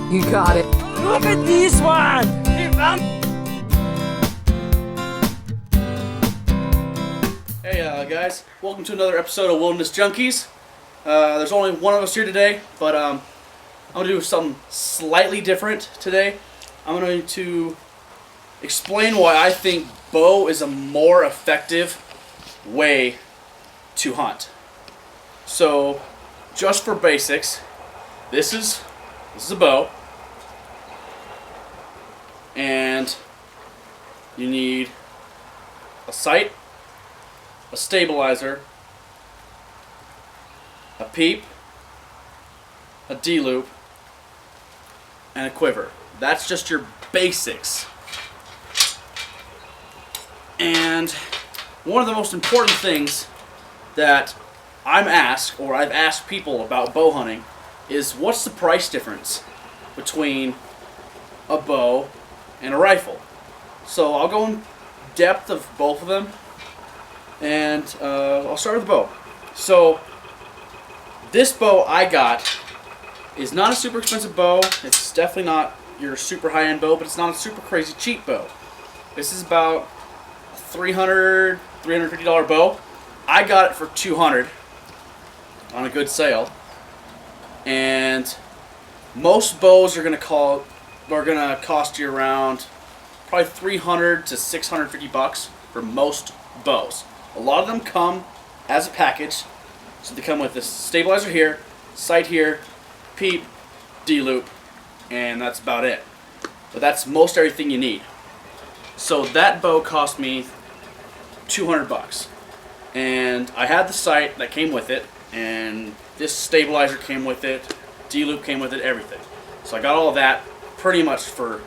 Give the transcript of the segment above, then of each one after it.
You got it. Look at this one! Hey guys, welcome to another episode of Wilderness Junkies. There's only one of us here today, but I'm going to do something slightly different today. I'm going to explain why I think bow is a more effective way to hunt. So, just for basics, this is a bow, and you need a sight, a stabilizer, a peep, a D-loop, and a quiver. That's just your basics. And one of the most important things that I've asked people about bow hunting is, what's the price difference between a bow and a rifle? So I'll go in depth of both of them, and I'll start with the bow. So this bow I got is not a super expensive bow. It's definitely not your super high-end bow, but it's not a super crazy cheap bow. This is about a $350 bow. I got it for $200 on a good sale. And most bows are gonna cost you around probably $300 to $650 for most bows. A lot of them come as a package, so they come with this stabilizer here, sight here, peep, D-loop, and that's about it. But that's most everything you need. So that bow cost me $200, and I had the sight that came with it, and this stabilizer came with it, D-loop came with it, everything. So I got all of that pretty much for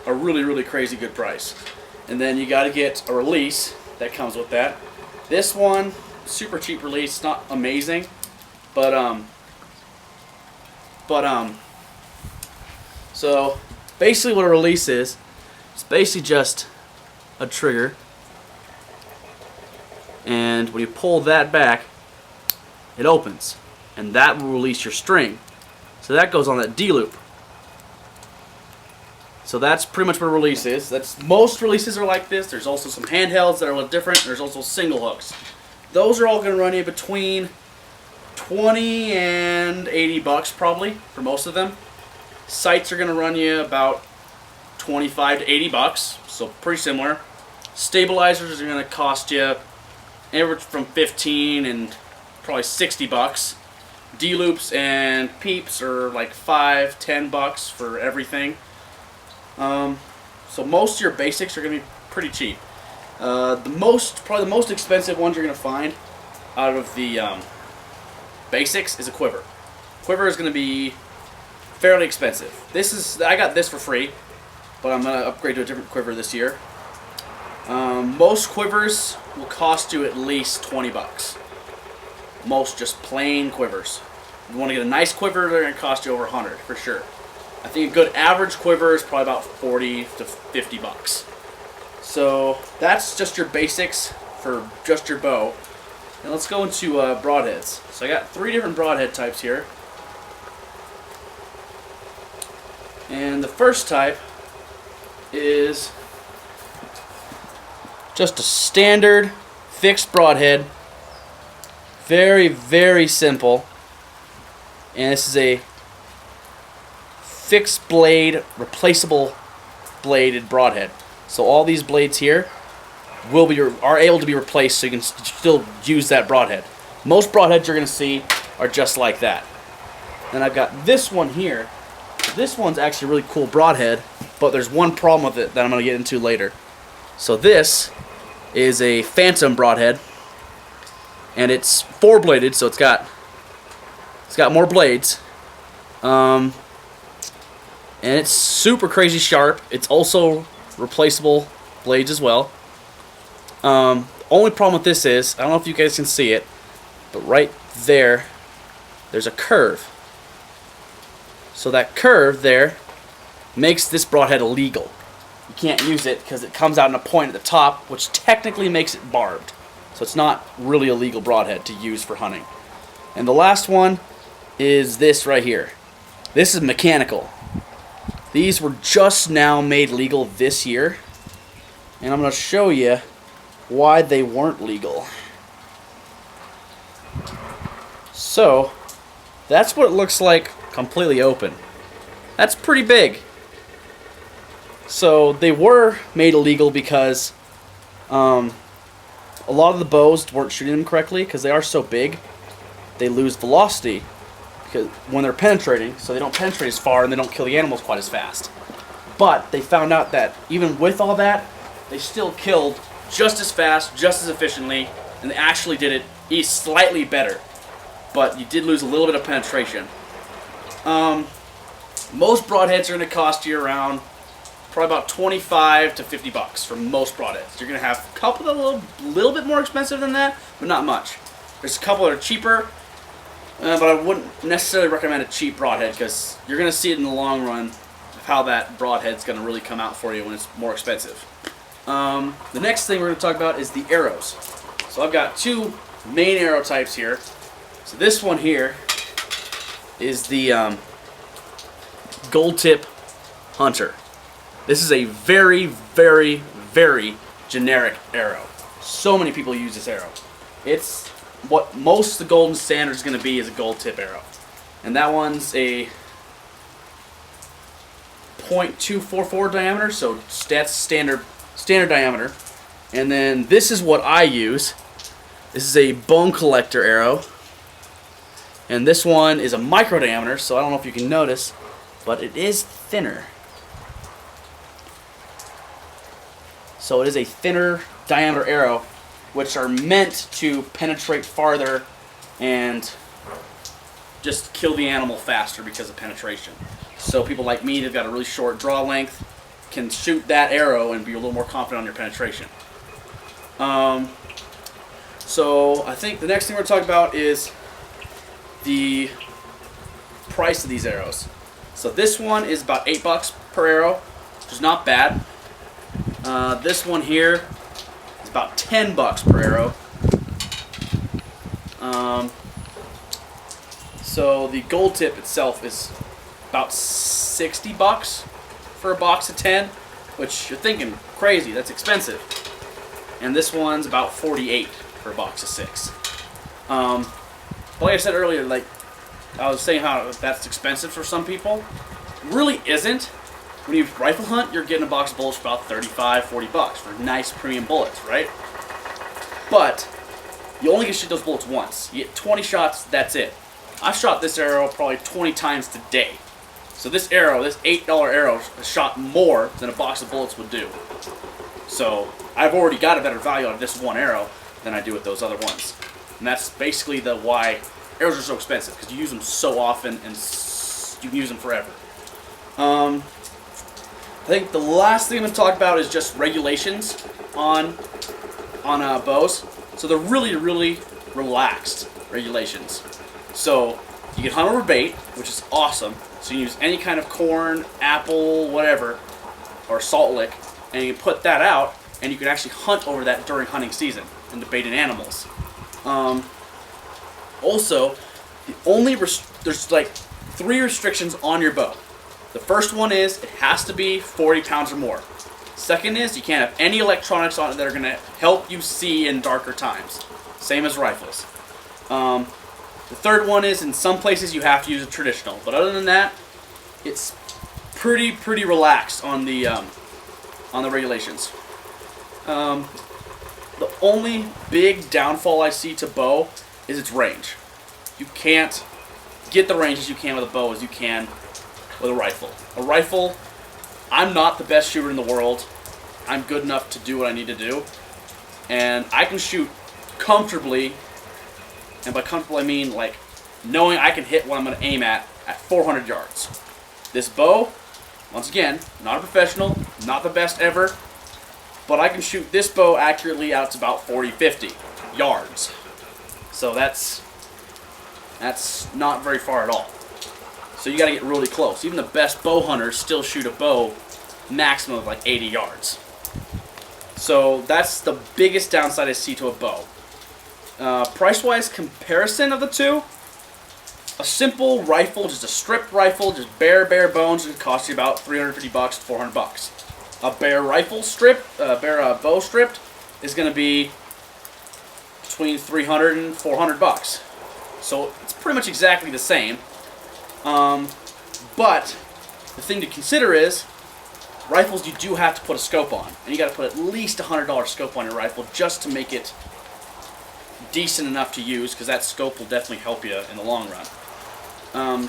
a really, really crazy good price. And then you got to get a release that comes with that. This one, super cheap release, not amazing, so basically what a release is, it's basically just a trigger, and when you pull that back, it opens, and that will release your string. So that goes on that D-loop. So that's pretty much what a release is. Most releases are like this. There's also some handhelds that are a little different. There's also single hooks. Those are all going to run you between $20 and $80 probably for most of them. Sights are going to run you about $25 to $80, so pretty similar. Stabilizers are going to cost you anywhere from $15 and probably $60. D-loops and peeps are like $5, $10 for everything. So most of your basics are going to be pretty cheap. Probably the most expensive ones you're going to find out of the basics is a quiver. Quiver is going to be fairly expensive. I got this for free, but I'm going to upgrade to a different quiver this year. Most quivers will cost you at least $20. Most just plain quivers. If you want to get a nice quiver, they're going to cost you over $100 for sure. I think a good average quiver is probably about $40 to $50. So that's just your basics for just your bow. And let's go into broadheads. So I got 3 different broadhead types here. And the first type is just a standard fixed broadhead. Very, very simple. And this is a fixed blade, replaceable bladed broadhead. So all these blades here are able to be replaced, so you can still use that broadhead. Most broadheads you're going to see are just like that. Then I've got this one here. This one's actually a really cool broadhead, but there's one problem with it that I'm going to get into later. So this is a Phantom broadhead, and it's 4-bladed, so it's got more blades. And it's super crazy sharp. It's also replaceable blades as well. Only problem with this is, I don't know if you guys can see it, but right there's a curve. So that curve there makes this broadhead illegal. You can't use it because it comes out in a point at the top, which technically makes it barbed. So it's not really a legal broadhead to use for hunting. And the last one is this right here. This is mechanical. These were just now made legal this year, and I'm going to show you why they weren't legal. So, that's what it looks like completely open. That's pretty big. So, they were made illegal because a lot of the bows weren't shooting them correctly because they are so big. They lose velocity because when they're penetrating, so they don't penetrate as far and they don't kill the animals quite as fast. But they found out that even with all that, they still killed just as fast, just as efficiently, and they actually did it slightly better. But you did lose a little bit of penetration. Most broadheads are going to cost you around probably about $25 to $50 for most broadheads. You're going to have a couple that are a little bit more expensive than that, but not much. There's a couple that are cheaper, but I wouldn't necessarily recommend a cheap broadhead because you're going to see it in the long run of how that broadhead's going to really come out for you when it's more expensive. The next thing we're going to talk about is the arrows. So I've got two main arrow types here. So this one here is the gold tip hunter. This is a very, very, very generic arrow. So many people use this arrow. It's what most of the golden standard is going to be is a gold tip arrow. And that one's a .244 diameter, so that's standard diameter. And then this is what I use. This is a bone collector arrow. And this one is a micro diameter, so I don't know if you can notice, but it is thinner. So it is a thinner diameter arrow, which are meant to penetrate farther and just kill the animal faster because of penetration. So people like me that've got a really short draw length can shoot that arrow and be a little more confident on your penetration. So I think the next thing we're going to talk about is the price of these arrows. So this one is about $8 per arrow, which is not bad. This one here is about $10 per arrow. So the gold tip itself is about $60 for a box of 10, which you're thinking crazy, that's expensive. And this one's about $48 for a box of 6. But like I said earlier, like I was saying how that's expensive for some people. It really isn't. When you rifle hunt, you're getting a box of bullets for about $35, $40 for nice premium bullets, right? But you only get to shoot those bullets once. You get 20 shots, that's it. I've shot this arrow probably 20 times today. So this arrow, this $8 arrow, has shot more than a box of bullets would do. So I've already got a better value out of this one arrow than I do with those other ones. And that's basically why arrows are so expensive, because you use them so often and you can use them forever. I think the last thing I'm going to talk about is just regulations on bows. So they're really, really relaxed regulations. So you can hunt over bait, which is awesome. So you use any kind of corn, apple, whatever, or salt lick, and you can put that out, and you can actually hunt over that during hunting season and the baited animals. Also, there's like 3 restrictions on your bow. The first one is it has to be 40 pounds or more. Second is you can't have any electronics on it that are going to help you see in darker times. Same as rifles. The third one is in some places you have to use a traditional, but other than that, it's pretty relaxed on the regulations. The only big downfall I see to bow is its range. You can't get the range as you can with a bow as you can with a rifle. A rifle, I'm not the best shooter in the world. I'm good enough to do what I need to do. And I can shoot comfortably, and by comfortable I mean like knowing I can hit what I'm going to aim at 400 yards. This bow, once again, not a professional, not the best ever, but I can shoot this bow accurately out to about 40-50 yards. So that's not very far at all. So you got to get really close. Even the best bow hunters still shoot a bow maximum of like 80 yards. So that's the biggest downside I see to a bow. Price-wise comparison of the two, A simple rifle, just a stripped rifle, just bare bones, it costs you about $350, $400. A bare rifle strip, bare bow stripped, is going to be between $300 and $400. So it's pretty much exactly the same. But the thing to consider is, rifles you do have to put a scope on, and you got to put at least a $100 scope on your rifle just to make it decent enough to use, because that scope will definitely help you in the long run.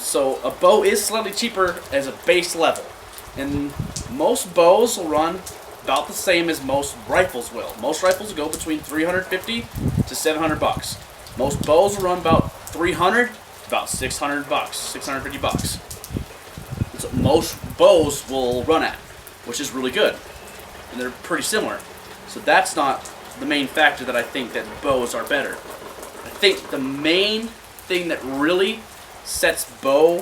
So a bow is slightly cheaper as a base level, and most bows will run about the same as most rifles will. Most rifles will go between $350 to $700. Most bows will run about $300, about $600, $650. That's what most bows will run at, which is really good, and they're pretty similar. So that's not the main factor that I think that bows are better. I think the main thing that really sets bow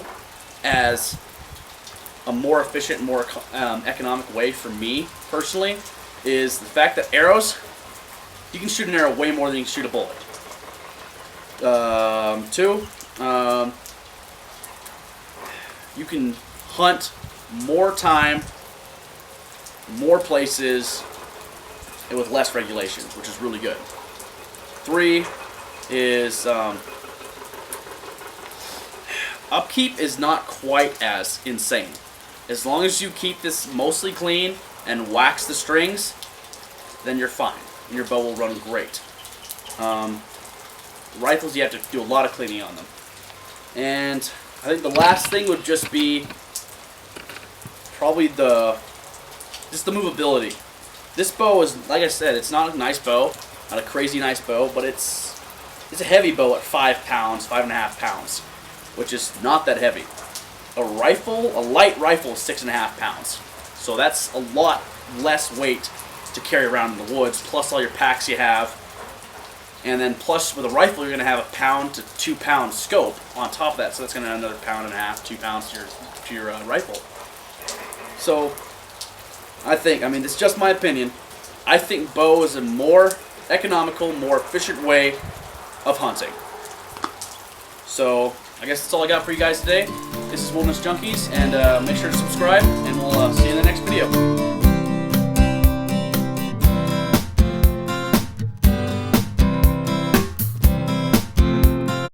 as a more efficient, more economic way for me personally is the fact that arrows, you can shoot an arrow way more than you can shoot a bullet. Two, you can hunt more time, more places, and with less regulations, which is really good. Three is upkeep is not quite as insane. As long as you keep this mostly clean and wax the strings, then you're fine. And your bow will run great. Rifles, you have to do a lot of cleaning on them. And I think the last thing would just be probably just the movability. This bow is, like I said, it's not a nice bow, not a crazy nice bow, but it's a heavy bow at 5 pounds, 5.5 pounds, which is not that heavy. A light rifle is 6.5 pounds. So that's a lot less weight to carry around in the woods, plus all your packs you have. And then plus with a rifle, you're going to have a pound to 2 pound scope on top of that. So that's going to add another 1.5 pounds, 2 pounds to your rifle. So I think, this is just my opinion, I think bow is a more economical, more efficient way of hunting. So I guess that's all I got for you guys today. This is Wilderness Junkies, and make sure to subscribe, and we'll see you in the next video.